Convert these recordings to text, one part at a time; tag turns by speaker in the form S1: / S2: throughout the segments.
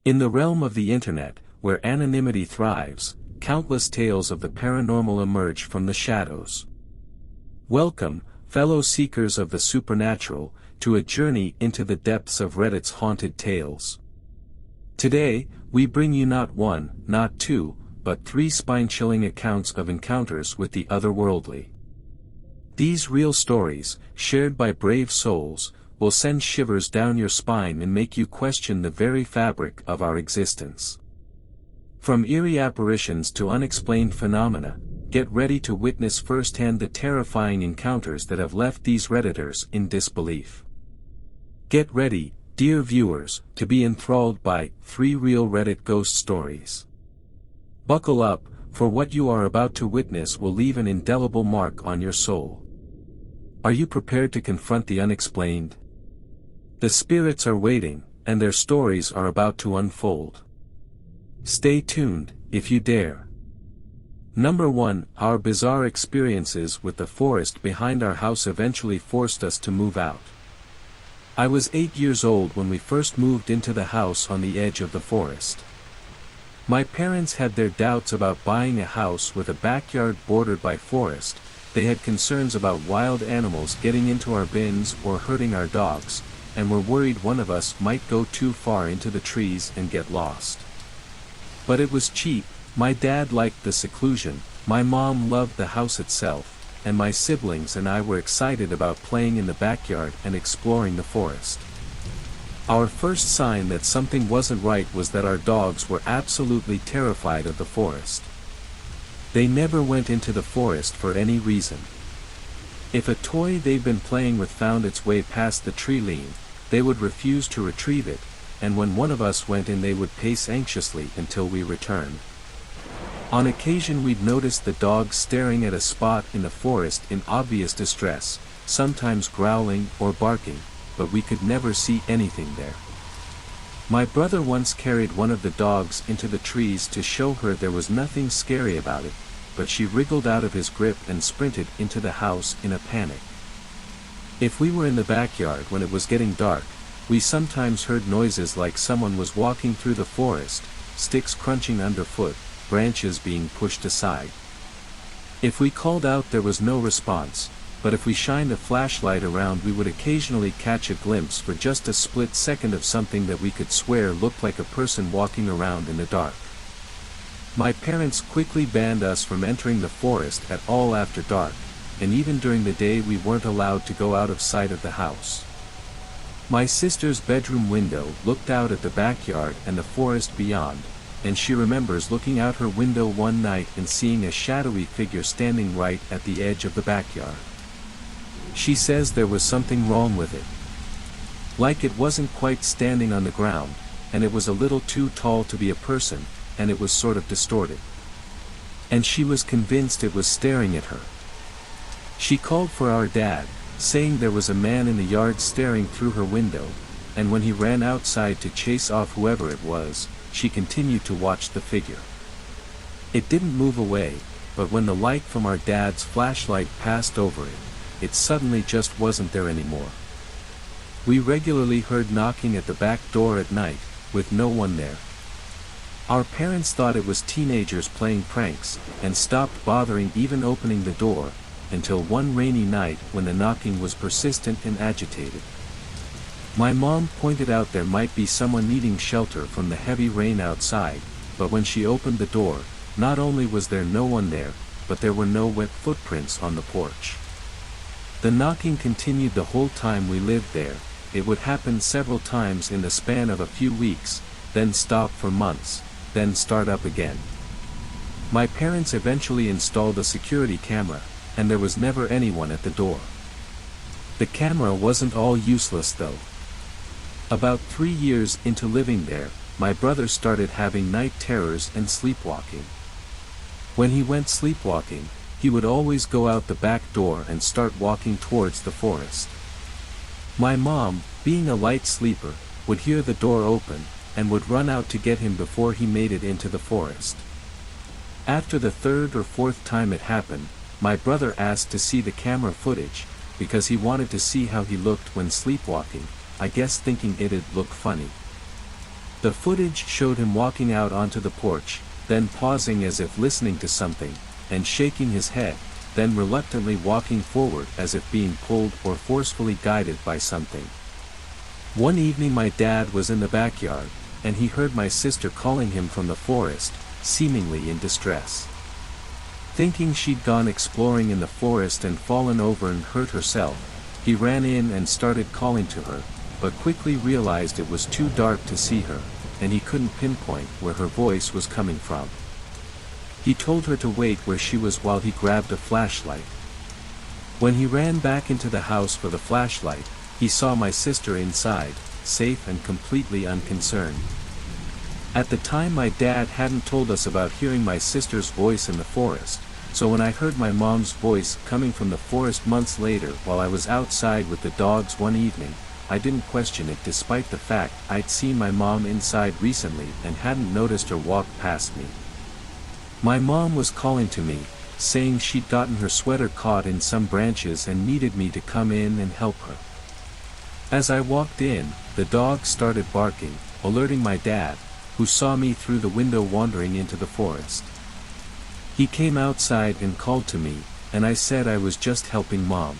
S1: In the realm of the internet, where anonymity thrives, countless tales of the paranormal emerge from the shadows. Welcome, fellow seekers of the supernatural, to a journey into the depths of Reddit's haunted tales. Today, we bring you not one, not two, but three spine-chilling accounts of encounters with the otherworldly. These real stories, shared by brave souls, will send shivers down your spine and make you question the very fabric of our existence. From eerie apparitions to unexplained phenomena, get ready to witness firsthand the terrifying encounters that have left these Redditors in disbelief. Get ready, dear viewers, to be enthralled by 3 real Reddit ghost stories. Buckle up, for what you are about to witness will leave an indelible mark on your soul. Are you prepared to confront the unexplained? The spirits are waiting, and their stories are about to unfold. Stay tuned, if you dare. Number 1, our bizarre experiences with the forest behind our house eventually forced us to move out. I was 8 years old when we first moved into the house on the edge of the forest. My parents had their doubts about buying a house with a backyard bordered by forest. They had concerns about wild animals getting into our bins or hurting our dogs, and were worried one of us might go too far into the trees and get lost. But it was cheap. My dad liked the seclusion, my mom loved the house itself, and my siblings and I were excited about playing in the backyard and exploring the forest. Our first sign that something wasn't right was that our dogs were absolutely terrified of the forest. They never went into the forest for any reason. If a toy they'd been playing with found its way past the tree line, they would refuse to retrieve it, and when one of us went in they would pace anxiously until we returned. On occasion we'd notice the dogs staring at a spot in the forest in obvious distress, sometimes growling or barking, but we could never see anything there. My brother once carried one of the dogs into the trees to show her there was nothing scary about it, but she wriggled out of his grip and sprinted into the house in a panic. If we were in the backyard when it was getting dark, we sometimes heard noises like someone was walking through the forest, sticks crunching underfoot, branches being pushed aside. If we called out there was no response, but if we shined a flashlight around we would occasionally catch a glimpse for just a split second of something that we could swear looked like a person walking around in the dark. My parents quickly banned us from entering the forest at all after dark, and even during the day we weren't allowed to go out of sight of the house. My sister's bedroom window looked out at the backyard and the forest beyond, and she remembers looking out her window one night and seeing a shadowy figure standing right at the edge of the backyard. She says there was something wrong with it. Like it wasn't quite standing on the ground, and it was a little too tall to be a person, and it was sort of distorted. And she was convinced it was staring at her. She called for our dad, saying there was a man in the yard staring through her window, and when he ran outside to chase off whoever it was, she continued to watch the figure. It didn't move away, but when the light from our dad's flashlight passed over it, it suddenly just wasn't there anymore. We regularly heard knocking at the back door at night, with no one there. Our parents thought it was teenagers playing pranks, and stopped bothering even opening the door, until one rainy night when the knocking was persistent and agitated. My mom pointed out there might be someone needing shelter from the heavy rain outside, but when she opened the door, not only was there no one there, but there were no wet footprints on the porch. The knocking continued the whole time we lived there. It would happen several times in the span of a few weeks, then stop for months, then start up again. My parents eventually installed a security camera, and there was never anyone at the door. The camera wasn't all useless though. About 3 years into living there, my brother started having night terrors and sleepwalking. When he went sleepwalking, he would always go out the back door and start walking towards the forest. My mom, being a light sleeper, would hear the door open, and would run out to get him before he made it into the forest. After the 3rd or 4th time it happened, my brother asked to see the camera footage, because he wanted to see how he looked when sleepwalking, I guess thinking it'd look funny. The footage showed him walking out onto the porch, then pausing as if listening to something, and shaking his head, then reluctantly walking forward as if being pulled or forcefully guided by something. One evening my dad was in the backyard, and he heard my sister calling him from the forest, seemingly in distress. Thinking she'd gone exploring in the forest and fallen over and hurt herself, he ran in and started calling to her, but quickly realized it was too dark to see her, and he couldn't pinpoint where her voice was coming from. He told her to wait where she was while he grabbed a flashlight. When he ran back into the house for the flashlight, he saw my sister inside, safe and completely unconcerned. At the time my dad hadn't told us about hearing my sister's voice in the forest, so when I heard my mom's voice coming from the forest months later while I was outside with the dogs one evening, I didn't question it despite the fact I'd seen my mom inside recently and hadn't noticed her walk past me. My mom was calling to me, saying she'd gotten her sweater caught in some branches and needed me to come in and help her. As I walked in, the dog started barking, alerting my dad, who saw me through the window wandering into the forest. He came outside and called to me, and I said I was just helping Mom.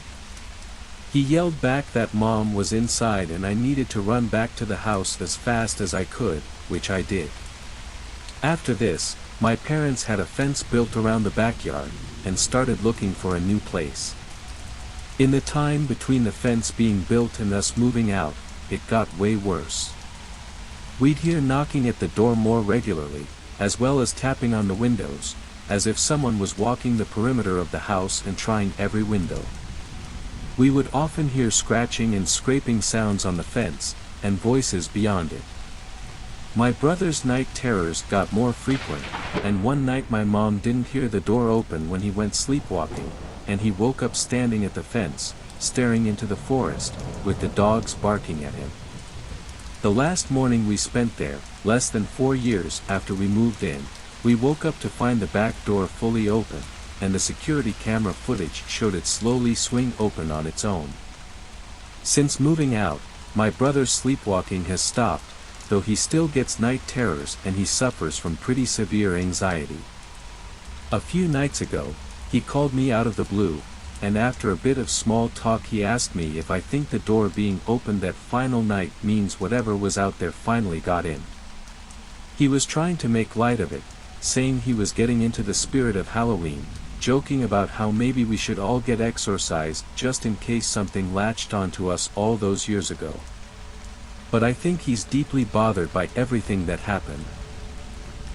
S1: He yelled back that Mom was inside and I needed to run back to the house as fast as I could, which I did. After this, my parents had a fence built around the backyard, and started looking for a new place. In the time between the fence being built and us moving out, it got way worse. We'd hear knocking at the door more regularly, as well as tapping on the windows, as if someone was walking the perimeter of the house and trying every window. We would often hear scratching and scraping sounds on the fence, and voices beyond it. My brother's night terrors got more frequent, and one night my mom didn't hear the door open when he went sleepwalking, and he woke up standing at the fence, staring into the forest, with the dogs barking at him. The last morning we spent there, less than 4 years after we moved in, we woke up to find the back door fully open, and the security camera footage showed it slowly swing open on its own. Since moving out, my brother's sleepwalking has stopped, though he still gets night terrors and he suffers from pretty severe anxiety. A few nights ago, he called me out of the blue, and after a bit of small talk he asked me if I think the door being opened that final night means whatever was out there finally got in. He was trying to make light of it, saying he was getting into the spirit of Halloween, joking about how maybe we should all get exorcised just in case something latched onto us all those years ago. But I think he's deeply bothered by everything that happened.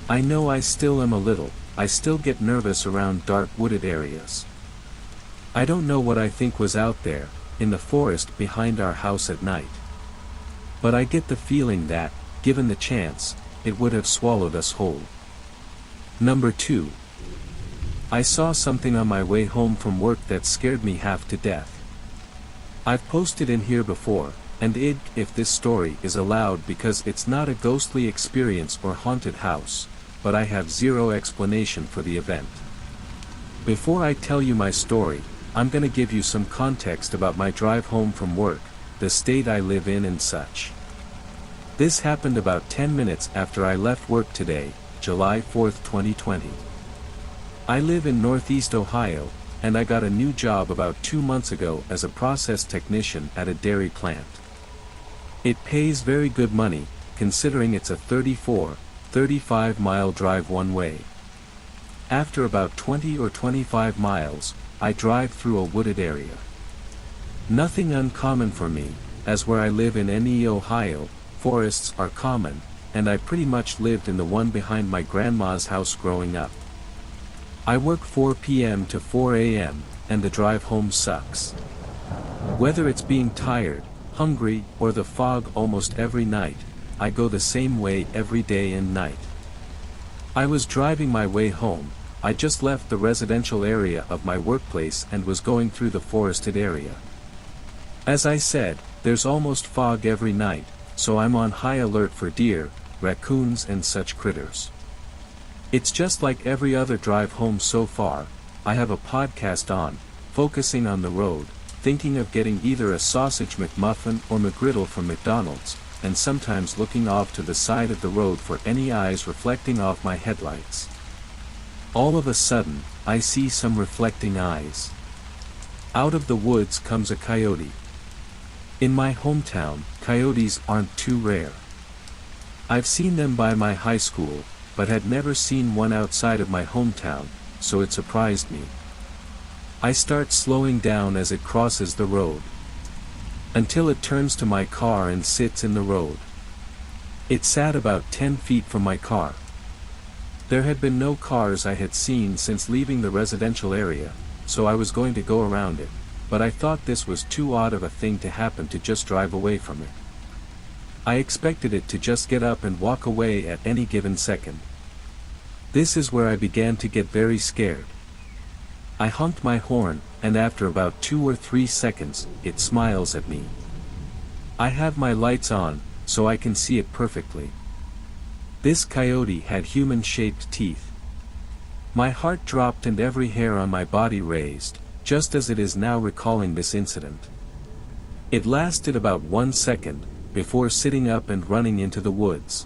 S1: I know I still am a little, I still get nervous around dark wooded areas. I don't know what I think was out there, in the forest behind our house at night. But I get the feeling that, given the chance, it would have swallowed us whole. Number 2. I saw something on my way home from work that scared me half to death. I've posted in here before, and if this story is allowed because it's not a ghostly experience or haunted house, but I have zero explanation for the event. Before I tell you my story, I'm gonna give you some context about my drive home from work, the state I live in and such. This happened about 10 minutes after I left work today, July 4th, 2020. I live in Northeast Ohio, and I got a new job about 2 months ago as a process technician at a dairy plant. It pays very good money, considering it's a 35 mile drive one way. After about 20 or 25 miles, I drive through a wooded area. Nothing uncommon for me, as where I live in NE Ohio, forests are common, and I pretty much lived in the one behind my grandma's house growing up. I work 4 p.m. to 4 a.m., and the drive home sucks. Whether it's being tired, hungry, or the fog almost every night, I go the same way every day and night. I was driving my way home. I just left the residential area of my workplace and was going through the forested area. As I said, there's almost fog every night, so I'm on high alert for deer, raccoons and such critters. It's just like every other drive home so far. I have a podcast on, focusing on the road, thinking of getting either a sausage McMuffin or McGriddle from McDonald's, and sometimes looking off to the side of the road for any eyes reflecting off my headlights. All of a sudden, I see some reflecting eyes. Out of the woods comes a coyote. In my hometown, coyotes aren't too rare. I've seen them by my high school, but had never seen one outside of my hometown, so it surprised me. I start slowing down as it crosses the road, until it turns to my car and sits in the road. It sat about 10 feet from my car. There had been no cars I had seen since leaving the residential area, so I was going to go around it, but I thought this was too odd of a thing to happen to just drive away from it. I expected it to just get up and walk away at any given second. This is where I began to get very scared. I honked my horn, and after about 2 or 3 seconds, it smiles at me. I have my lights on, so I can see it perfectly. This coyote had human-shaped teeth. My heart dropped and every hair on my body raised, just as it is now recalling this incident. It lasted about 1 second, before sitting up and running into the woods.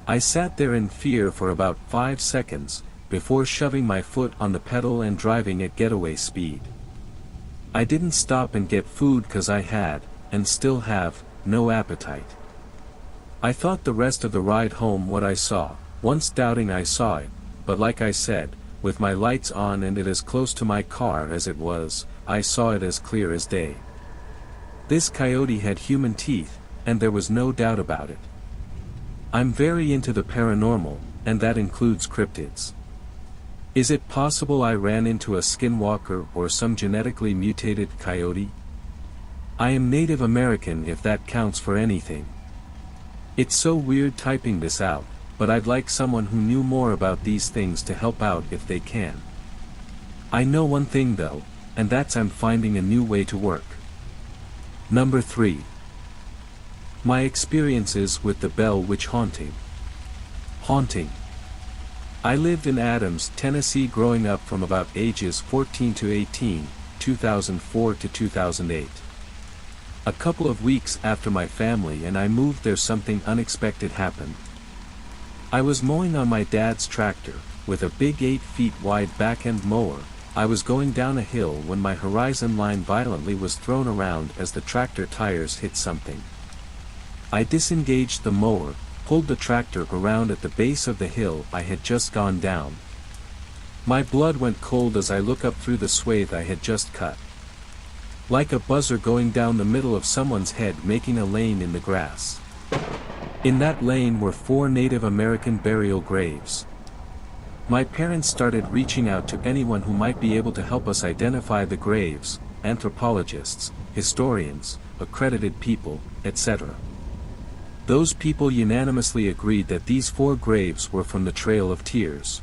S1: I sat there in fear for about 5 seconds, before shoving my foot on the pedal and driving at getaway speed. I didn't stop and get food cause I had, and still have, no appetite. I thought the rest of the ride home what I saw, once doubting I saw it, but like I said, with my lights on and it as close to my car as it was, I saw it as clear as day. This coyote had human teeth, and there was no doubt about it. I'm very into the paranormal, and that includes cryptids. Is it possible I ran into a skinwalker or some genetically mutated coyote? I am Native American if that counts for anything. It's so weird typing this out, but I'd like someone who knew more about these things to help out if they can. I know one thing though, and that's I'm finding a new way to work. Number 3. My experiences with the Bell Witch haunting. I lived in Adams, Tennessee growing up from about ages 14 to 18, 2004 to 2008. A couple of weeks after my family and I moved there something unexpected happened. I was mowing on my dad's tractor, with a big 8 feet wide back-end mower. I was going down a hill when my horizon line violently was thrown around as the tractor tires hit something. I disengaged the mower, pulled the tractor around at the base of the hill I had just gone down. My blood went cold as I look up through the swathe I had just cut. Like a buzzer going down the middle of someone's head making a lane in the grass. In that lane were 4 Native American burial graves. My parents started reaching out to anyone who might be able to help us identify the graves, anthropologists, historians, accredited people, etc. Those people unanimously agreed that these 4 graves were from the Trail of Tears.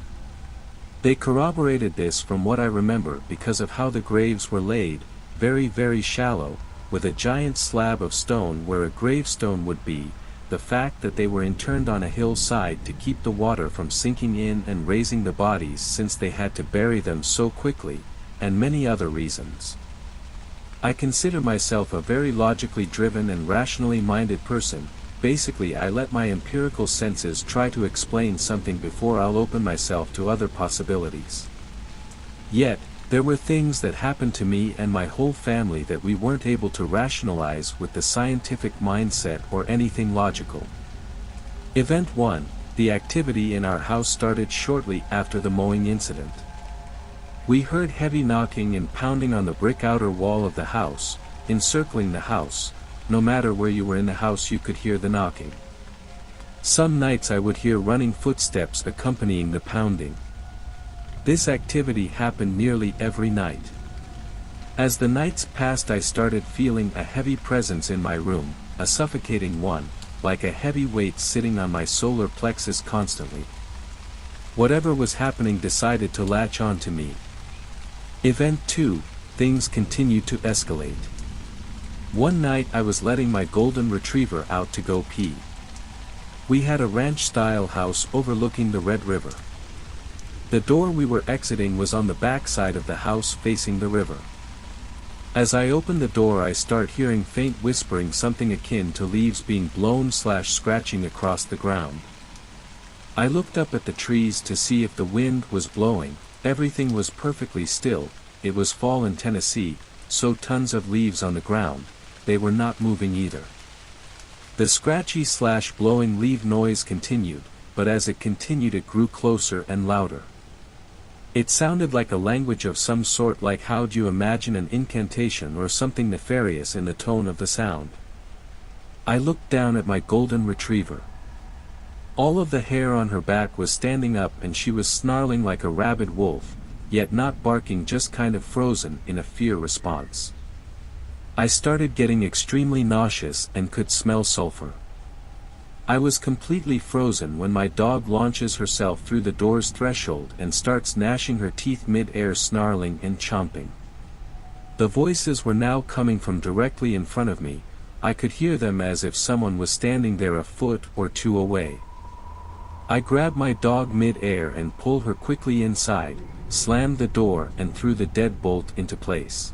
S1: They corroborated this from what I remember because of how the graves were laid, very very shallow, with a giant slab of stone where a gravestone would be, the fact that they were interned on a hillside to keep the water from sinking in and raising the bodies since they had to bury them so quickly, and many other reasons. I consider myself a very logically driven and rationally minded person. Basically I let my empirical senses try to explain something before I'll open myself to other possibilities. Yet, there were things that happened to me and my whole family that we weren't able to rationalize with the scientific mindset or anything logical. Event 1, the activity in our house started shortly after the mowing incident. We heard heavy knocking and pounding on the brick outer wall of the house, encircling the house. No matter where you were in the house you could hear the knocking. Some nights I would hear running footsteps accompanying the pounding. This activity happened nearly every night. As the nights passed I started feeling a heavy presence in my room, a suffocating one, like a heavy weight sitting on my solar plexus constantly. Whatever was happening decided to latch on to me. Event 2, things continued to escalate. One night I was letting my golden retriever out to go pee. We had a ranch-style house overlooking the Red River. The door we were exiting was on the back side of the house facing the river. As I open the door I start hearing faint whispering, something akin to leaves being blown/scratching across the ground. I looked up at the trees to see if the wind was blowing. Everything was perfectly still. It was fall in Tennessee, so tons of leaves on the ground. They were not moving either. The scratchy/blowing leaf noise continued, but as it continued it grew closer and louder. It sounded like a language of some sort, like how'd you imagine an incantation or something nefarious in the tone of the sound. I looked down at my golden retriever. All of the hair on her back was standing up and she was snarling like a rabid wolf, yet not barking, just kind of frozen in a fear response. I started getting extremely nauseous and could smell sulfur. I was completely frozen when my dog launches herself through the door's threshold and starts gnashing her teeth mid-air, snarling and chomping. The voices were now coming from directly in front of me. I could hear them as if someone was standing there a foot or two away. I grabbed my dog mid-air and pulled her quickly inside, slammed the door and threw the deadbolt into place.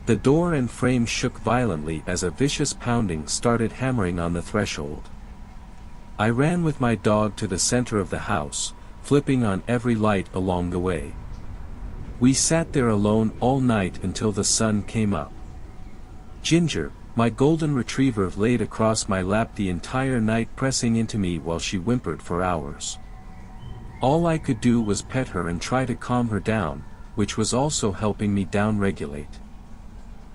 S1: The door and frame shook violently as a vicious pounding started hammering on the threshold. I ran with my dog to the center of the house, flipping on every light along the way. We sat there alone all night until the sun came up. Ginger, my golden retriever, laid across my lap the entire night, pressing into me while she whimpered for hours. All I could do was pet her and try to calm her down, which was also helping me down-regulate.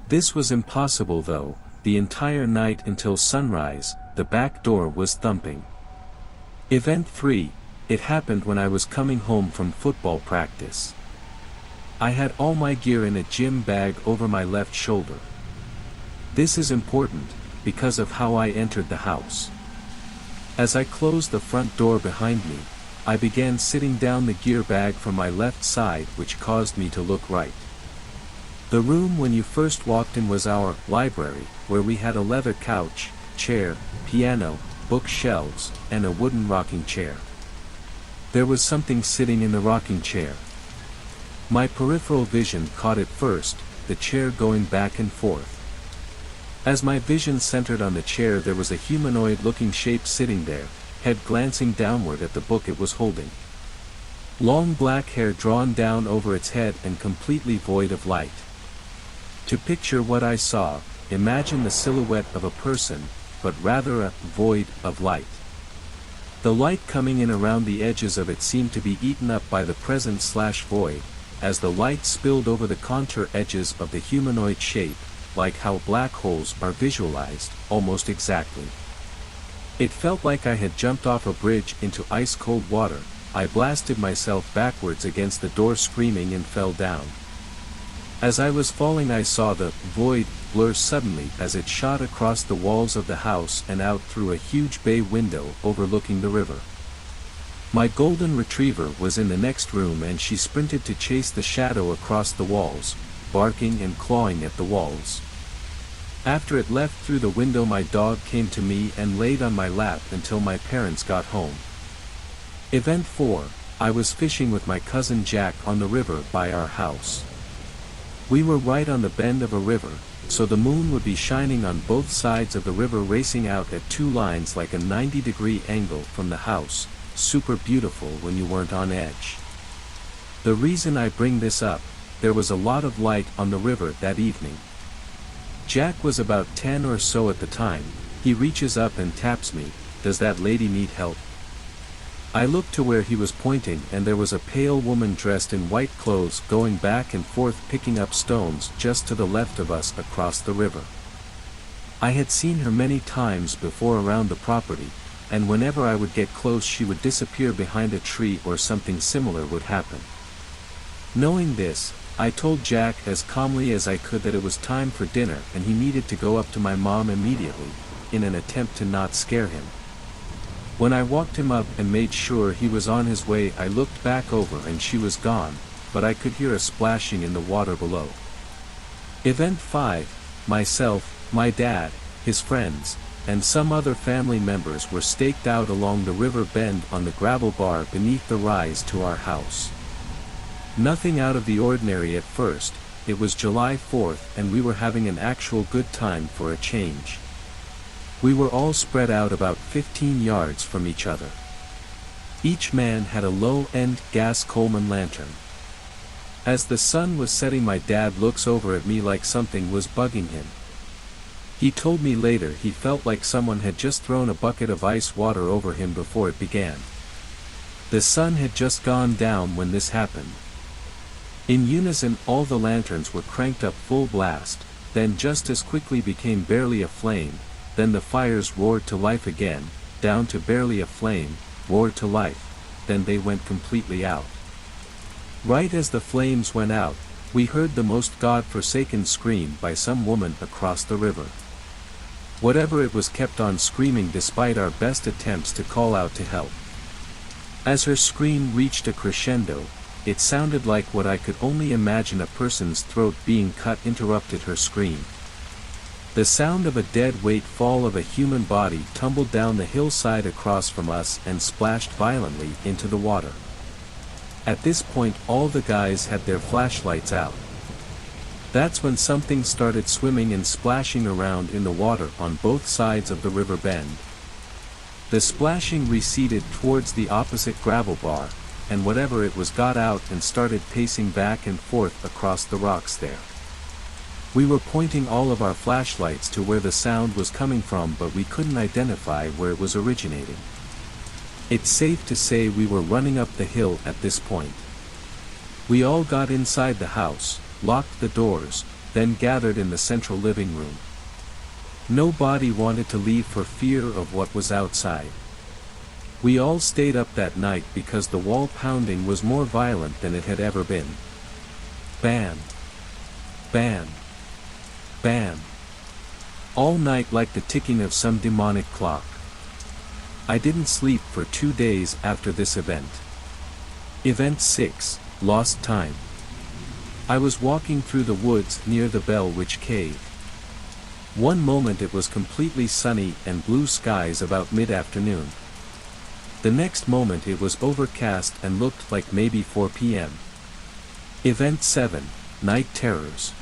S1: This was impossible though. The entire night until sunrise, the back door was thumping. Event 3, it happened when I was coming home from football practice. I had all my gear in a gym bag over my left shoulder. This is important, because of how I entered the house. As I closed the front door behind me, I began sitting down the gear bag from my left side, which caused me to look right. The room when you first walked in was our library, where we had a leather couch, chair, piano, bookshelves, and a wooden rocking chair. There was something sitting in the rocking chair. My peripheral vision caught it first, the chair going back and forth. As my vision centered on the chair, there was a humanoid-looking shape sitting there, head glancing downward at the book it was holding. Long black hair drawn down over its head and completely void of light. To picture what I saw, imagine the silhouette of a person, but rather a void of light. The light coming in around the edges of it seemed to be eaten up by the present/void, as the light spilled over the contour edges of the humanoid shape, like how black holes are visualized, almost exactly. It felt like I had jumped off a bridge into ice-cold water. I blasted myself backwards against the door screaming and fell down. As I was falling I saw the void blur suddenly as it shot across the walls of the house and out through a huge bay window overlooking the river. My golden retriever was in the next room and she sprinted to chase the shadow across the walls, barking and clawing at the walls. After it left through the window, my dog came to me and laid on my lap until my parents got home. Event 4, I was fishing with my cousin Jack on the river by our house. We were right on the bend of a river, so the moon would be shining on both sides of the river, racing out at two lines like a 90-degree angle from the house, super beautiful when you weren't on edge. The reason I bring this up, there was a lot of light on the river that evening. Jack was about 10 or so at the time. He reaches up and taps me, "Does that lady need help?" I looked to where he was pointing and there was a pale woman dressed in white clothes going back and forth picking up stones just to the left of us across the river. I had seen her many times before around the property, and whenever I would get close she would disappear behind a tree or something similar would happen. Knowing this, I told Jack as calmly as I could that it was time for dinner and he needed to go up to my mom immediately, in an attempt to not scare him. When I walked him up and made sure he was on his way, I looked back over and she was gone, but I could hear a splashing in the water below. Event 5, myself, my dad, his friends, and some other family members were staked out along the river bend on the gravel bar beneath the rise to our house. Nothing out of the ordinary at first, it was July 4th and we were having an actual good time for a change. We were all spread out about 15 yards from each other. Each man had a low-end gas Coleman lantern. As the sun was setting, my dad looks over at me like something was bugging him. He told me later he felt like someone had just thrown a bucket of ice water over him before it began. The sun had just gone down when this happened. In unison, all the lanterns were cranked up full blast, then just as quickly became barely a flame, then the fires roared to life again, down to barely a flame, roared to life, then they went completely out. Right as the flames went out, we heard the most god-forsaken scream by some woman across the river. Whatever it was kept on screaming despite our best attempts to call out to help. As her scream reached a crescendo, it sounded like what I could only imagine a person's throat being cut interrupted her scream. The sound of a dead weight fall of a human body tumbled down the hillside across from us and splashed violently into the water. At this point all the guys had their flashlights out. That's when something started swimming and splashing around in the water on both sides of the river bend. The splashing receded towards the opposite gravel bar, and whatever it was got out and started pacing back and forth across the rocks there. We were pointing all of our flashlights to where the sound was coming from, but we couldn't identify where it was originating. It's safe to say we were running up the hill at this point. We all got inside the house, locked the doors, then gathered in the central living room. Nobody wanted to leave for fear of what was outside. We all stayed up that night because the wall pounding was more violent than it had ever been. Bam! Bam! Bam! All night, like the ticking of some demonic clock. I didn't sleep for 2 days after this event. Event 6, Lost Time. I was walking through the woods near the Bell Witch Cave. One moment it was completely sunny and blue skies about mid-afternoon. The next moment it was overcast and looked like maybe 4 p.m. Event 7, Night Terrors.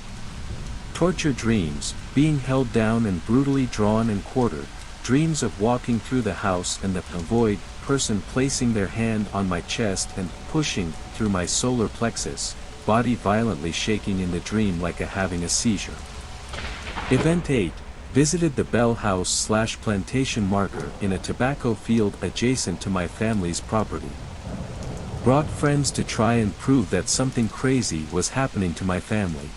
S1: Torture dreams, being held down and brutally drawn and quartered, dreams of walking through the house and the void, person placing their hand on my chest and pushing through my solar plexus, body violently shaking in the dream like having a seizure. Event 8, visited the Bell House/plantation marker in a tobacco field adjacent to my family's property. Brought friends to try and prove that something crazy was happening to my family.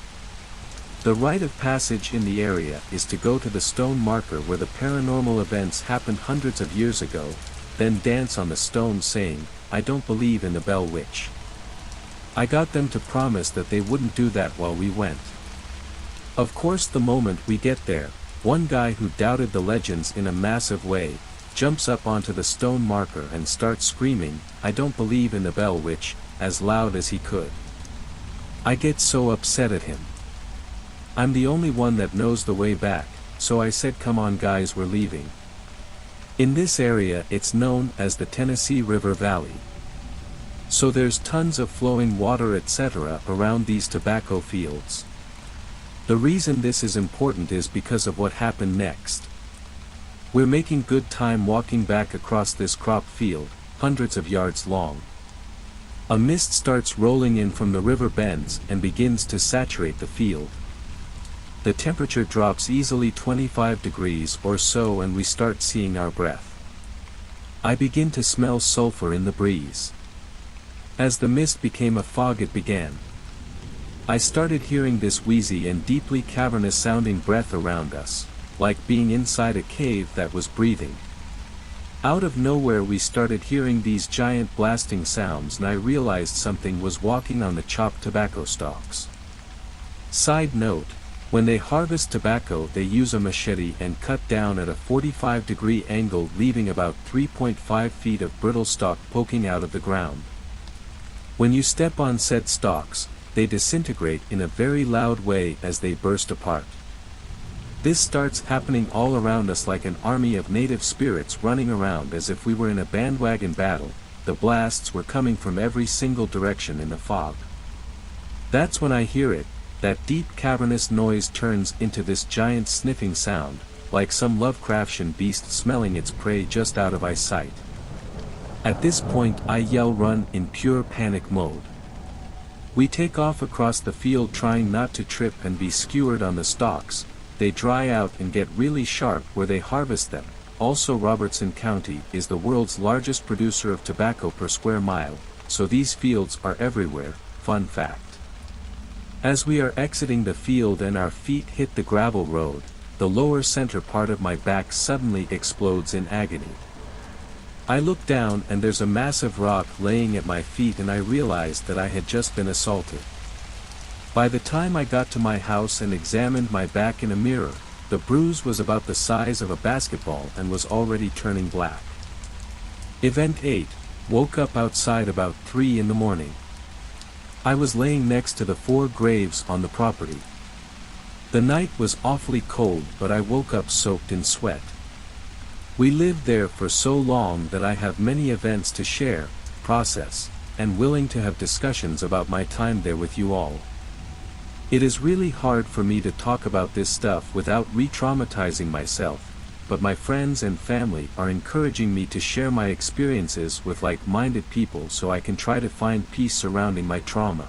S1: The rite of passage in the area is to go to the stone marker where the paranormal events happened hundreds of years ago, then dance on the stone saying, "I don't believe in the Bell Witch." I got them to promise that they wouldn't do that while we went. Of course, the moment we get there, one guy who doubted the legends in a massive way, jumps up onto the stone marker and starts screaming, "I don't believe in the Bell Witch," as loud as he could. I get so upset at him. I'm the only one that knows the way back, so I said, "Come on guys, we're leaving." In this area it's known as the Tennessee River Valley. So there's tons of flowing water etc. around these tobacco fields. The reason this is important is because of what happened next. We're making good time walking back across this crop field, hundreds of yards long. A mist starts rolling in from the river bends and begins to saturate the field. The temperature drops easily 25 degrees or so and we start seeing our breath. I begin to smell sulfur in the breeze. As the mist became a fog it began. I started hearing this wheezy and deeply cavernous sounding breath around us, like being inside a cave that was breathing. Out of nowhere we started hearing these giant blasting sounds and I realized something was walking on the chopped tobacco stalks. Side note, when they harvest tobacco they use a machete and cut down at a 45-degree angle, leaving about 3.5 feet of brittle stalk poking out of the ground. When you step on said stalks, they disintegrate in a very loud way as they burst apart. This starts happening all around us like an army of native spirits running around as if we were in a bandwagon battle. The blasts were coming from every single direction in the fog. That's when I hear it, that deep cavernous noise turns into this giant sniffing sound, like some Lovecraftian beast smelling its prey just out of eyesight. At this point I yell run in pure panic mode. We take off across the field trying not to trip and be skewered on the stalks. They dry out and get really sharp where they harvest them. Also, Robertson County is the world's largest producer of tobacco per square mile, so these fields are everywhere. Fun fact. As we are exiting the field and our feet hit the gravel road, the lower center part of my back suddenly explodes in agony. I look down and there's a massive rock laying at my feet and I realized that I had just been assaulted. By the time I got to my house and examined my back in a mirror, the bruise was about the size of a basketball and was already turning black. Event 8. Woke up outside about 3 in the morning. I was laying next to the 4 graves on the property. The night was awfully cold but I woke up soaked in sweat. We lived there for so long that I have many events to share, process, and willing to have discussions about my time there with you all. It is really hard for me to talk about this stuff without re-traumatizing myself, but my friends and family are encouraging me to share my experiences with like-minded people so I can try to find peace surrounding my trauma.